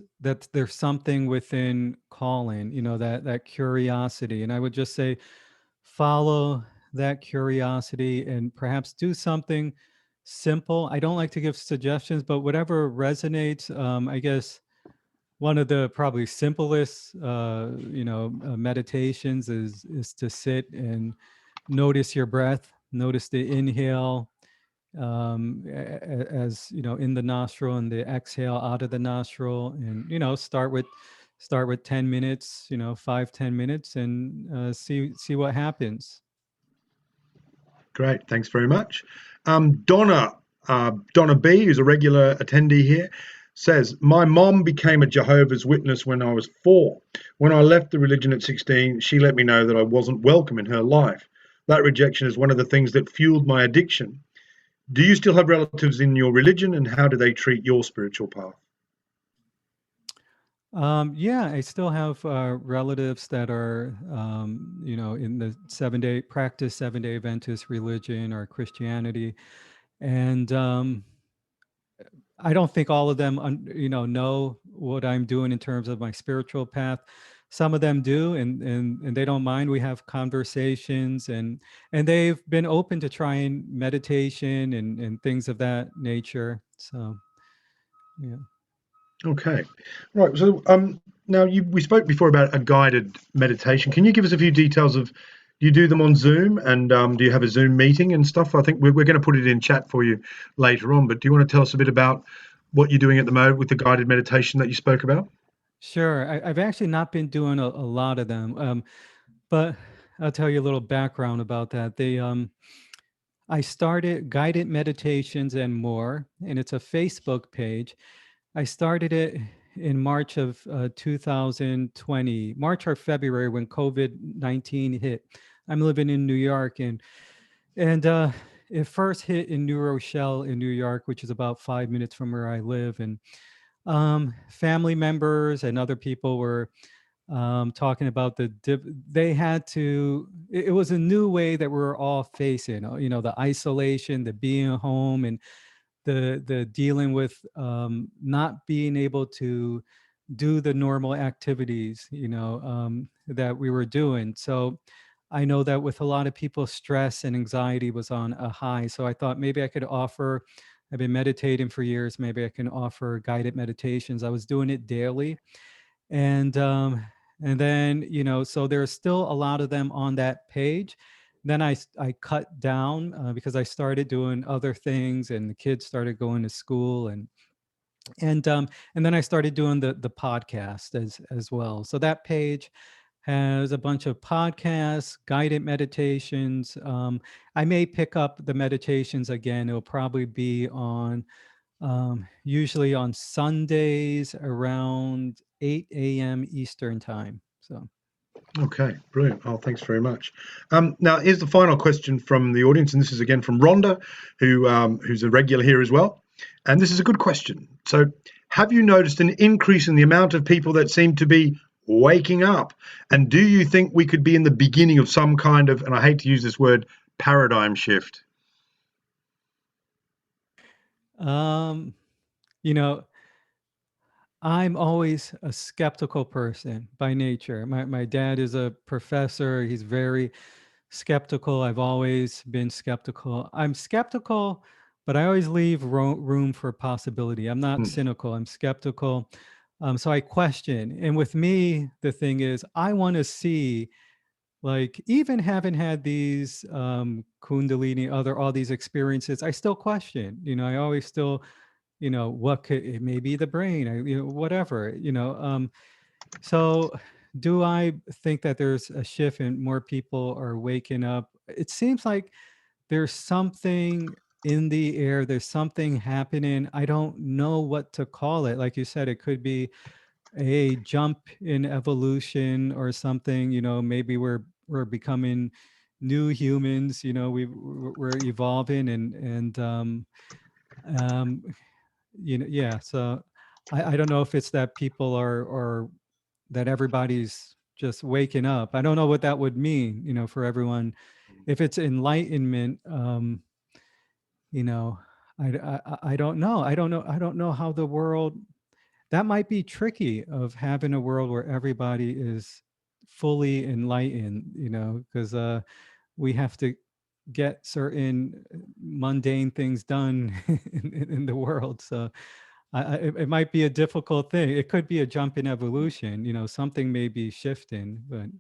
something within calling, that curiosity. And I would just say, follow that curiosity and perhaps do something simple. I don't like to give suggestions, but whatever resonates. I guess one of the probably simplest meditations is to sit and notice your breath, notice the inhale, as in the nostril, and the exhale out of the nostril, and start with 10 minutes, 5-10 minutes, and see what happens. Great. Thanks very much. Donna B, who's a regular attendee here, says, my mom became a Jehovah's Witness when I was 4. When I left the religion at 16, she let me know that I wasn't welcome in her life. That rejection is one of the things that fueled my addiction. Do you still have relatives in your religion, and how do they treat your spiritual path? Yeah, I still have relatives that are, in the 7-day Adventist religion or Christianity. And I don't think all of them, know what I'm doing in terms of my spiritual path. Some of them do, and they don't mind. We have conversations, and they've been open to trying meditation and things of that nature. So, yeah. Okay. Right. So now we spoke before about a guided meditation. Can you give us a few details of, do you do them on Zoom, and do you have a Zoom meeting and stuff? I think we're going to put it in chat for you later on, but do you want to tell us a bit about what you're doing at the moment with the guided meditation that you spoke about? Sure. I've actually not been doing a lot of them, but I'll tell you a little background about that. I started Guided Meditations and More, and it's a Facebook page. I started it in March of 2020, March or February, when COVID-19 hit. I'm living in New York, and it first hit in New Rochelle in New York, which is about 5 minutes from where I live, and family members and other people were talking about they had to. It was a new way that we're all facing. The isolation, the being home, and the dealing with not being able to do the normal activities, that we were doing. So I know that with a lot of people, stress and anxiety was on a high. So I thought maybe I could offer. I've been meditating for years. Maybe I can offer guided meditations. I was doing it daily, and then, so there's still a lot of them on that page. then I cut down because I started doing other things, and the kids started going to school, and then I started doing the podcast as well. So that page has a bunch of podcasts, guided meditations. I may pick up the meditations again. It'll probably be on usually on Sundays around 8 a.m. Eastern time. So. Okay, brilliant. Oh, thanks very much. Now, here's the final question from the audience, and this is again from Rhonda, who's a regular here as well. And this is a good question. So, have you noticed an increase in the amount of people that seem to be waking up? And do you think we could be in the beginning of some kind of, and I hate to use this word, paradigm shift? You know, I'm always a skeptical person by nature. My dad is a professor. He's very skeptical. I've always been skeptical. I'm skeptical, but I always leave room for possibility. I'm not cynical. I'm skeptical. So I question. And with me, the thing is, I want to see, like, even having had these Kundalini, all these experiences, I still question. I always still, what could it may be the brain, whatever, so do I think that there's a shift and more people are waking up? It seems like there's something in the air. There's something happening. I don't know what to call it. Like you said, it could be a jump in evolution or something. Maybe we're becoming new humans. We're evolving and yeah. So I don't know if it's that people are or that everybody's just waking up. I don't know what that would mean, for everyone. If it's enlightenment, you know, I don't know. I don't know. I don't know how the world, that might be tricky of having a world where everybody is fully enlightened, because we have to get certain mundane things done in the world. So it might be a difficult thing. It could be a jump in evolution. Something may be shifting. But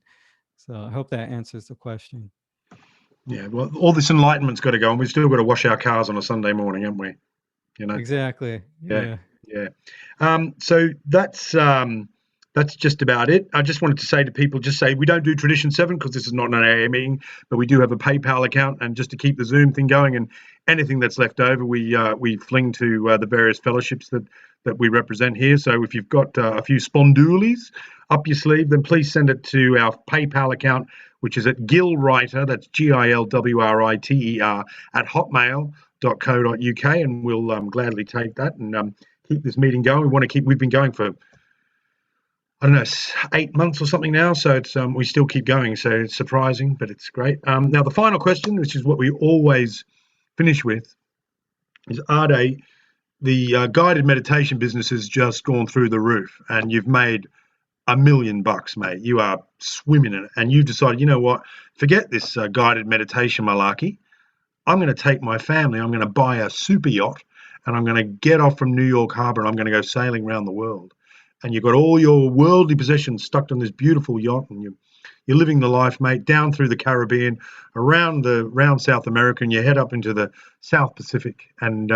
so I hope that answers the question. Yeah, well, all this enlightenment's got to go, and we've still got to wash our cars on a Sunday morning, haven't we? Exactly. Yeah, Yeah. yeah. So that's just about it. I just wanted to say to people, just say we don't do Tradition 7 because this is not an AA meeting, but we do have a PayPal account, and just to keep the Zoom thing going, and anything that's left over, we fling to the various fellowships that we represent here. So if you've got a few spondoolies up your sleeve, then please send it to our PayPal account, which is at Gilwriter, that's GILWRITER, at hotmail.co.uk, and we'll gladly take that and keep this meeting going. We've been going for, I don't know, 8 months or something now, so it's we still keep going, so it's surprising, but it's great. Now the final question, which is what we always finish with, is Ade, the guided meditation business has just gone through the roof, and you've made $1 million, mate. You are swimming in it, and you've decided, you know what, forget this guided meditation malarkey. I'm going to take my family, I'm going to buy a super yacht, and I'm going to get off from New York Harbor, and I'm going to go sailing around the world. And you've got all your worldly possessions stuck on this beautiful yacht, and you're living the life, mate, down through the Caribbean, around South America, and you head up into the South Pacific, and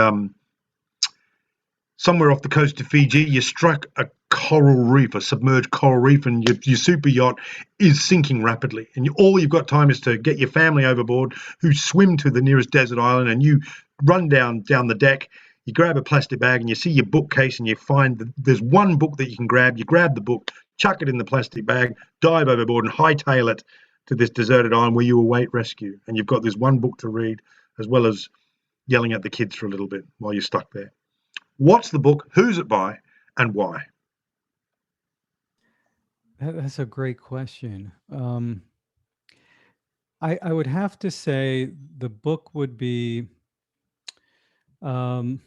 somewhere off the coast of Fiji, you struck a coral reef, a submerged coral reef, and your super yacht is sinking rapidly. And all you've got time is to get your family overboard, who swim to the nearest desert island, and you run down the deck. You grab a plastic bag and you see your bookcase, and you find that there's one book that you can grab. You grab the book, chuck it in the plastic bag, dive overboard, and hightail it to this deserted island where you await rescue. And you've got this one book to read, as well as yelling at the kids for a little bit while you're stuck there. What's the book? Who's it by? And why? That's a great question. I would have to say the book would be um,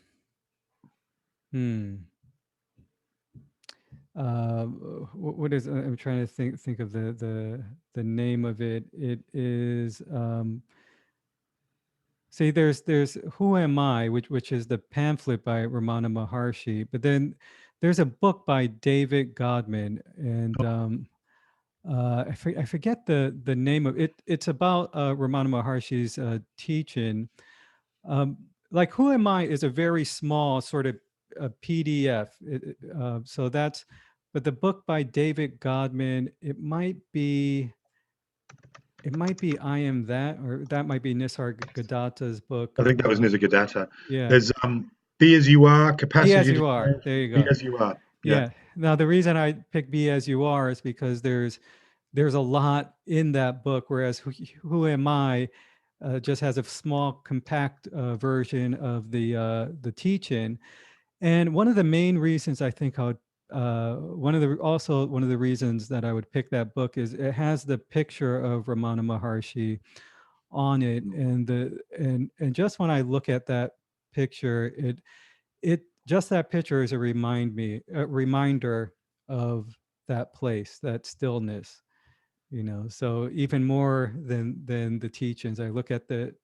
what is, I'm trying to think of the name of it. It is see, there's Who Am I, which is the pamphlet by Ramana Maharshi, but then there's a book by David Godman, and I forget the name of it. It's about Ramana Maharshi's teaching. Like Who Am I is a very small sort of PDF. So that's, but the book by David Godman, it might be I Am That, or that might be Nisargadatta's book I think that was on Nisargadatta. yeah. There's Be As You Are, Be As Capacity to You Are. Change, There you Be go. As You Are. Yeah. Yeah. Now the reason I picked Be As You Are is because there's a lot in that book, whereas Who Am I just has a small, compact version of the teaching. And one of the main reasons I think I would, one of the reasons that I would pick that book is it has the picture of Ramana Maharshi on it, and just when I look at that picture, it just that picture is a reminder of that place, that stillness. So even more than the teachings, I look at the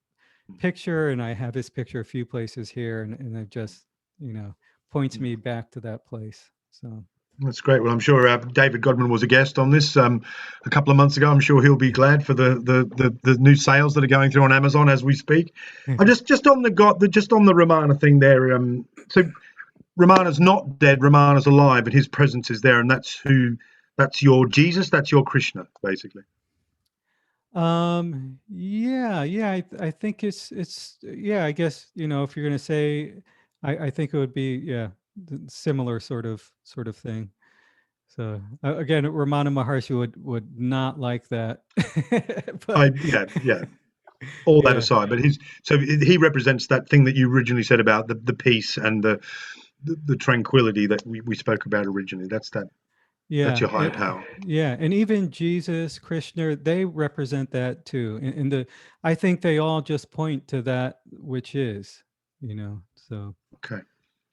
picture, and I have his picture a few places here, and it just points me back to that place. So That's great. Well, I'm sure David Godman was a guest on this a couple of months ago. I'm sure he'll be glad for the new sales that are going through on Amazon as we speak. I just on the Ramana thing there. So Ramana's not dead. Ramana's alive, and his presence is there, and that's your Jesus. That's your Krishna, basically. I think it's yeah, I guess if you're gonna say, I think it would be similar sort of thing. So again, Ramana Maharshi would not like that. But Yeah. All that yeah, aside, but he represents that thing that you originally said about the peace and the tranquility that we spoke about originally. That's yeah, your higher power. yeah, and even Jesus, Krishna, they represent that too. And I think they all just point to that which is, So Okay.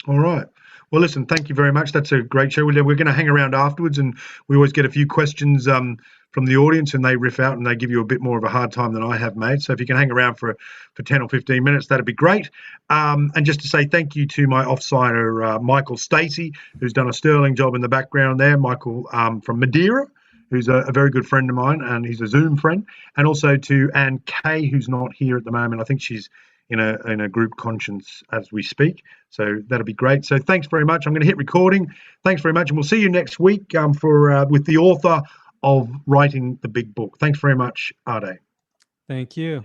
All right. Well, listen, thank you very much. That's a great show. We're going to hang around afterwards, and we always get a few questions from the audience, and they riff out and they give you a bit more of a hard time than I have made. So if you can hang around for 10 or 15 minutes, that'd be great. And just to say thank you to my offsider, Michael Stacey, who's done a sterling job in the background there. Michael from Madeira, who's a very good friend of mine, and he's a Zoom friend. And also to Anne Kay, who's not here at the moment. I think she's in a group conscience as we speak. So that'll be great. So thanks very much. I'm going to hit recording. Thanks very much, and we'll see you next week with the author of writing the big book. Thanks very much, Ade. thank you.